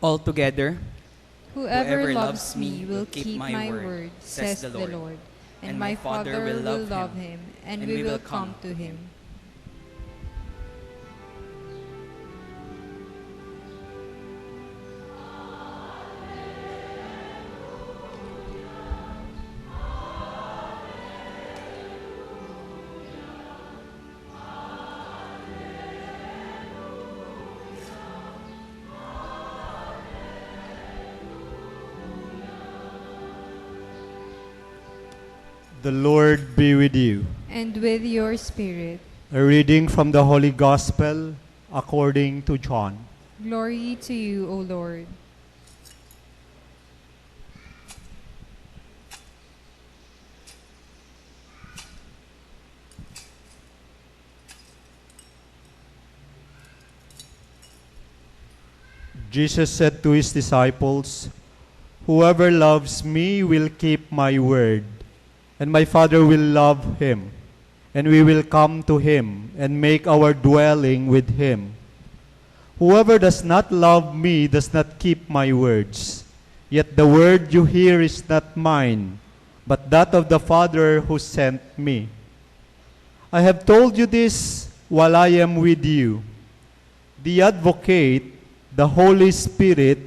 Altogether, Whoever loves me will keep my word, says the Lord, and my Father will love him, and we will come to him. The Lord be with you. And with your spirit. A reading from the Holy Gospel according to John. Glory to you, O Lord. Jesus said to his disciples, "Whoever loves me will keep my word, and my Father will love him, and we will come to him and make our dwelling with him. Whoever does not love me does not keep my words. Yet the word you hear is not mine, but that of the Father who sent me. I have told you this while I am with you. The Advocate, the Holy Spirit,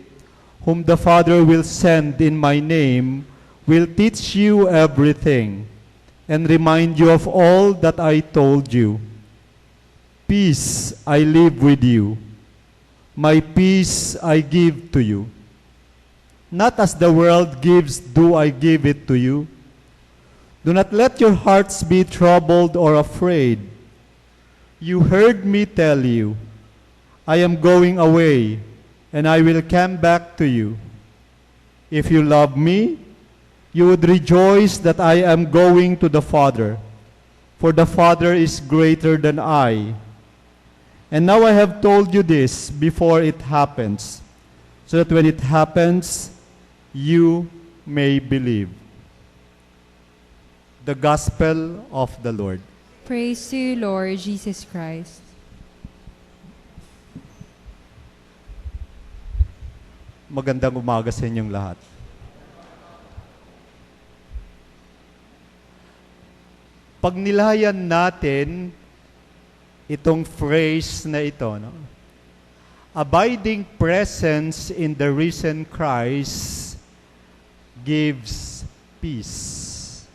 whom the Father will send in my name, will teach you everything and remind you of all that I told you. Peace I leave with you. My peace I give to you. Not as the world gives do I give it to you. Do not let your hearts be troubled or afraid. You heard me tell you, I am going away, and I will come back to you. If you love me, you would rejoice that I am going to the Father, for the Father is greater than I. And now I have told you this before it happens, so that when it happens, you may believe." The Gospel of the Lord. Praise to you, Lord Jesus Christ. Magandang umaga sa inyong lahat. Pag nilayan natin itong phrase na ito, no? Abiding presence in the risen Christ gives peace.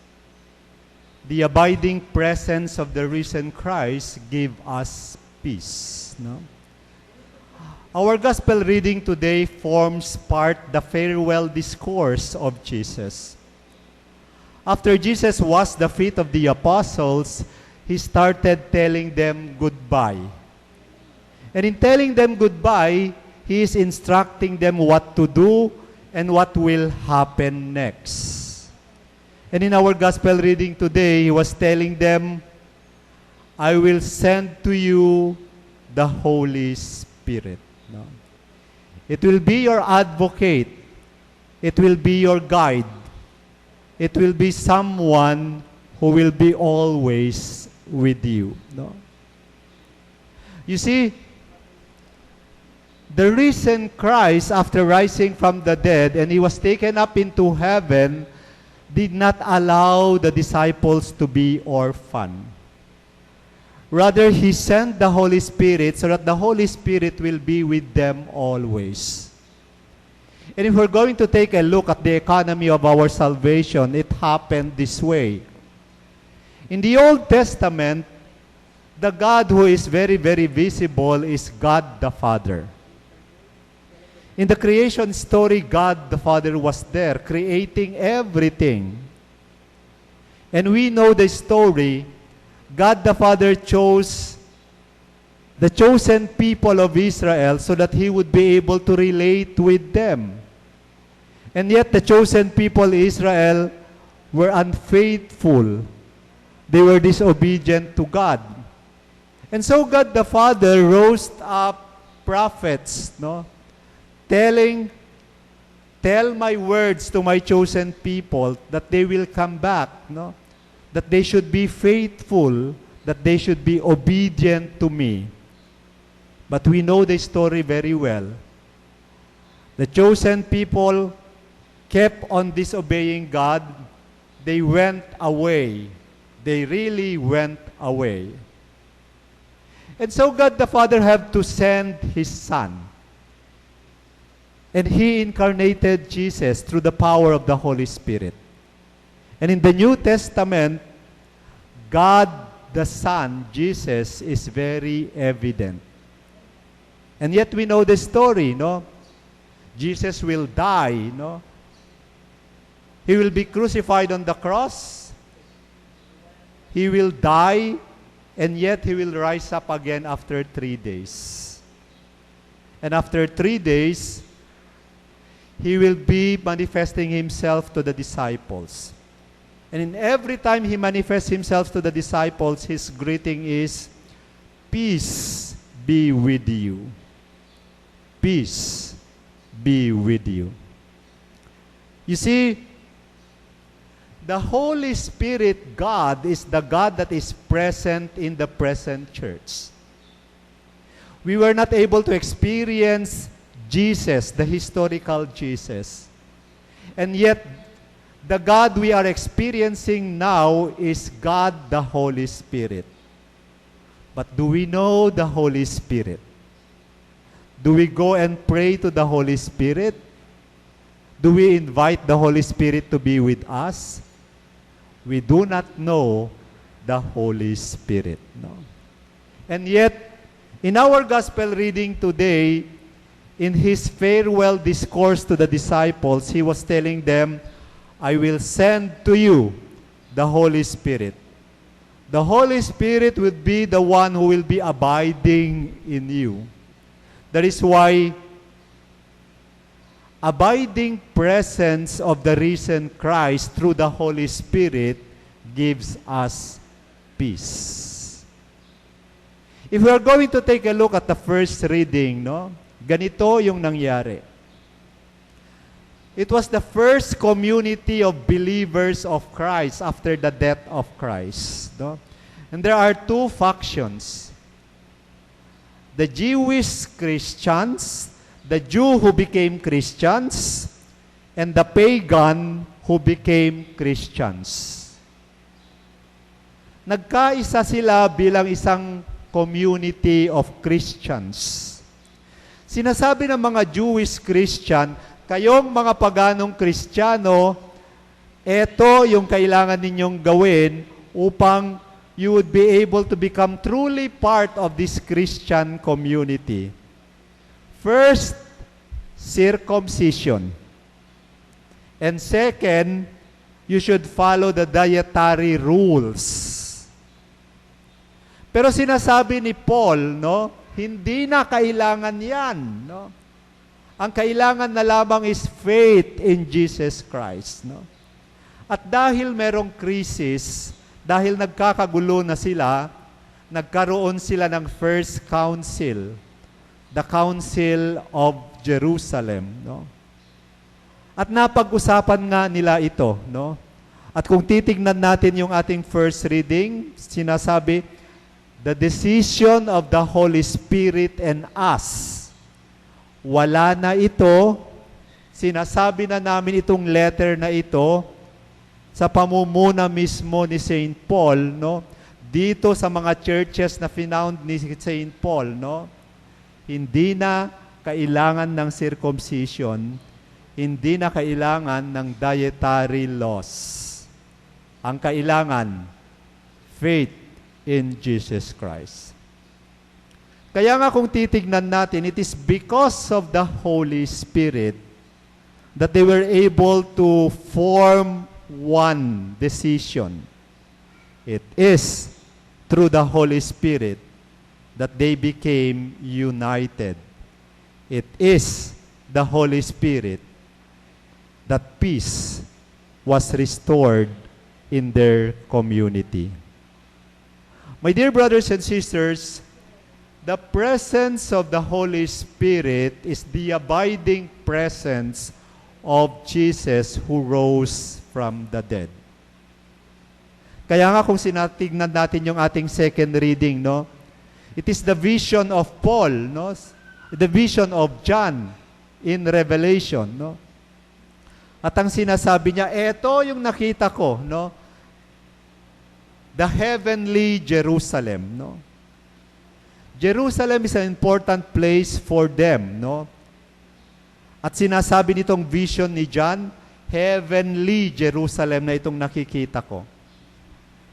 The abiding presence of the risen Christ gives us peace. No? Our gospel reading today forms part the farewell discourse of Jesus. After Jesus washed the feet of the apostles, he started telling them goodbye. And in telling them goodbye, he is instructing them what to do and what will happen next. And in our gospel reading today, he was telling them, I will send to you the Holy Spirit. No? It will be your advocate. It will be your guide. It will be someone who will be always with you. No? You see, the risen Christ, after rising from the dead, and he was taken up into heaven, did not allow the disciples to be orphaned. Rather, he sent the Holy Spirit so that the Holy Spirit will be with them always. And if we're going to take a look at the economy of our salvation, it happened this way. In the Old Testament, the God who is very, very visible is God the Father. In the creation story, God the Father was there, creating everything. And we know the story. God the Father chose the chosen people of Israel so that he would be able to relate with them. And yet the chosen people Israel were unfaithful. They were disobedient to God. And so God the Father rose up prophets, no? Tell my words to my chosen people that they will come back, no? That they should be faithful, that they should be obedient to me. But we know the story very well. The chosen people kept on disobeying God. They went away. They really went away. And so God the Father had to send His Son. And He incarnated Jesus through the power of the Holy Spirit. And in the New Testament, God the Son, Jesus, is very evident. And yet we know the story, no? Jesus will die, no? He will be crucified on the cross. He will die, and yet He will rise up again after 3 days. And after 3 days, He will be manifesting Himself to the disciples. And in every time He manifests Himself to the disciples, His greeting is, "Peace be with you." Peace be with you. You see, the Holy Spirit God is the God that is present in the present church. We were not able to experience Jesus, the historical Jesus. And yet, the God we are experiencing now is God the Holy Spirit. But do we know the Holy Spirit? Do we go and pray to the Holy Spirit? Do we invite the Holy Spirit to be with us? We do not know the Holy Spirit. No? And yet, in our gospel reading today, in His farewell discourse to the disciples, He was telling them, "I will send to you the Holy Spirit." The Holy Spirit will be the one who will be abiding in you. That is why abiding presence of the risen Christ through the Holy Spirit gives us peace. If we are going to take a look at the first reading, no? Ganito yung nangyari. It was the first community of believers of Christ after the death of Christ. No? And there are two factions. The Jewish Christians, the Jew who became Christians, and the pagan who became Christians. Nagkaisa sila bilang isang community of Christians. Sinasabi ng mga Jewish Christian, kayong mga paganong Kristiyano, ito yung kailangan ninyong gawin upang you would be able to become truly part of this Christian community. First, circumcision. And second, you should follow the dietary rules. Pero sinasabi ni Paul, no, hindi na kailangan yan, no? Ang kailangan na lamang is faith in Jesus Christ, no? At dahil merong crisis, dahil nagkakagulo na sila, nagkaroon sila ng first council, the Council of Jerusalem, no? At napag-usapan nga nila ito, no? At kung titignan natin yung ating first reading, sinasabi, the decision of the Holy Spirit and us. Wala na ito. Sinasabi na namin itong letter na ito sa pamumuna mismo ni St. Paul, no? Dito sa mga churches na finound ni St. Paul, no? Hindi na kailangan ng circumcision, hindi na kailangan ng dietary laws. Ang kailangan, faith in Jesus Christ. Kaya nga kung titignan natin, it is because of the Holy Spirit that they were able to form one decision. It is through the Holy Spirit that they became united. It is the Holy Spirit that peace was restored in their community. My dear brothers and sisters, the presence of the Holy Spirit is the abiding presence of Jesus who rose from the dead. Kaya nga kung sinatignan natin yung ating second reading, no? It is the vision of Paul, no? The vision of John in Revelation, no? At ang sinasabi niya, eto yung nakita ko, no? The heavenly Jerusalem, no? Jerusalem is an important place for them, no? At sinasabi nitong vision ni John, heavenly Jerusalem na itong nakikita ko.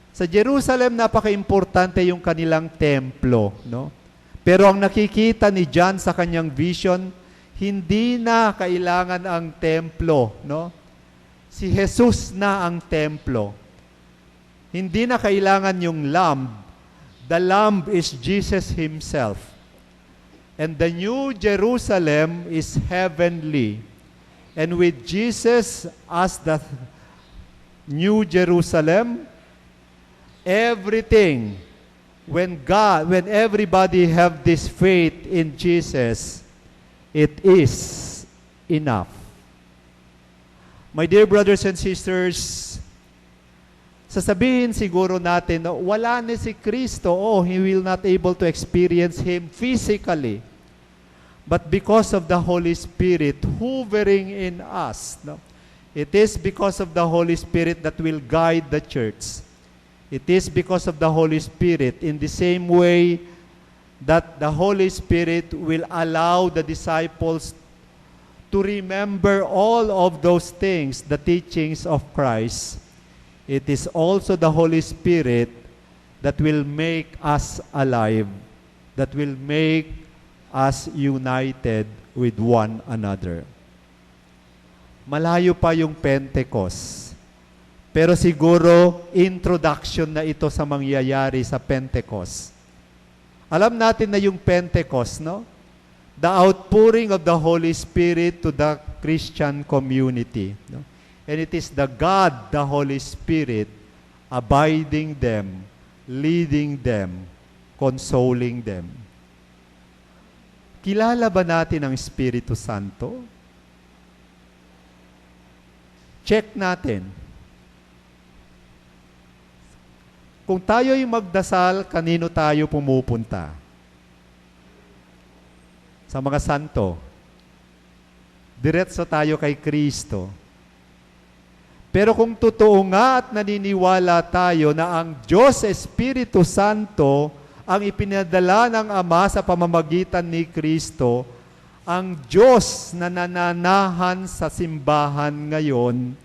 Sa Jerusalem, napaka-importante yung kanilang templo, no? Pero ang nakikita ni John sa kanyang vision, hindi na kailangan ang templo, no? Si Jesus na ang templo. Hindi na kailangan yung lamb. The lamb is Jesus Himself. And the new Jerusalem is heavenly. And with Jesus as the new Jerusalem, everything, when everybody have this faith in Jesus, it is enough. My dear brothers and sisters, sasabihin siguro natin, no, wala na si Kristo, He will not able to experience Him physically. But because of the Holy Spirit hovering in us, no, it is because of the Holy Spirit that will guide the church. It is because of the Holy Spirit, in the same way that the Holy Spirit will allow the disciples to remember all of those things, the teachings of Christ. It is also the Holy Spirit that will make us alive, that will make us united with one another. Malayo pa yung Pentecost. Pero siguro, introduction na ito sa mangyayari sa Pentecost. Alam natin na yung Pentecost, no? The outpouring of the Holy Spirit to the Christian community. No? And it is the God, the Holy Spirit, abiding them, leading them, consoling them. Kilala ba natin ang Espiritu Santo? Check natin. Kung tayo'y magdasal, kanino tayo pumupunta? Sa mga santo. Diretso tayo kay Kristo. Pero kung totoo nga at naniniwala tayo na ang Diyos Espiritu Santo ang ipinadala ng Ama sa pamamagitan ni Kristo, ang Diyos na nananahan sa simbahan ngayon,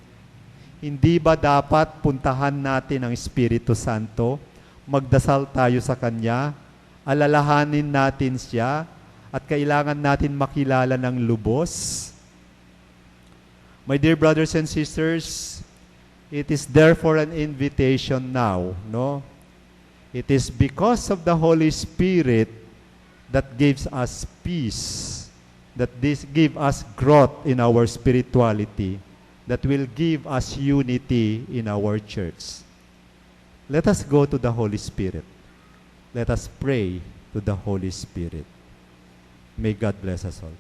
hindi ba dapat puntahan natin ang Espiritu Santo, magdasal tayo sa Kanya, alalahanin natin Siya, at kailangan natin makilala ng lubos? My dear brothers and sisters, it is therefore an invitation now, no? It is because of the Holy Spirit that gives us peace, that this give us growth in our spirituality, that will give us unity in our church. Let us go to the Holy Spirit. Let us pray to the Holy Spirit. May God bless us all.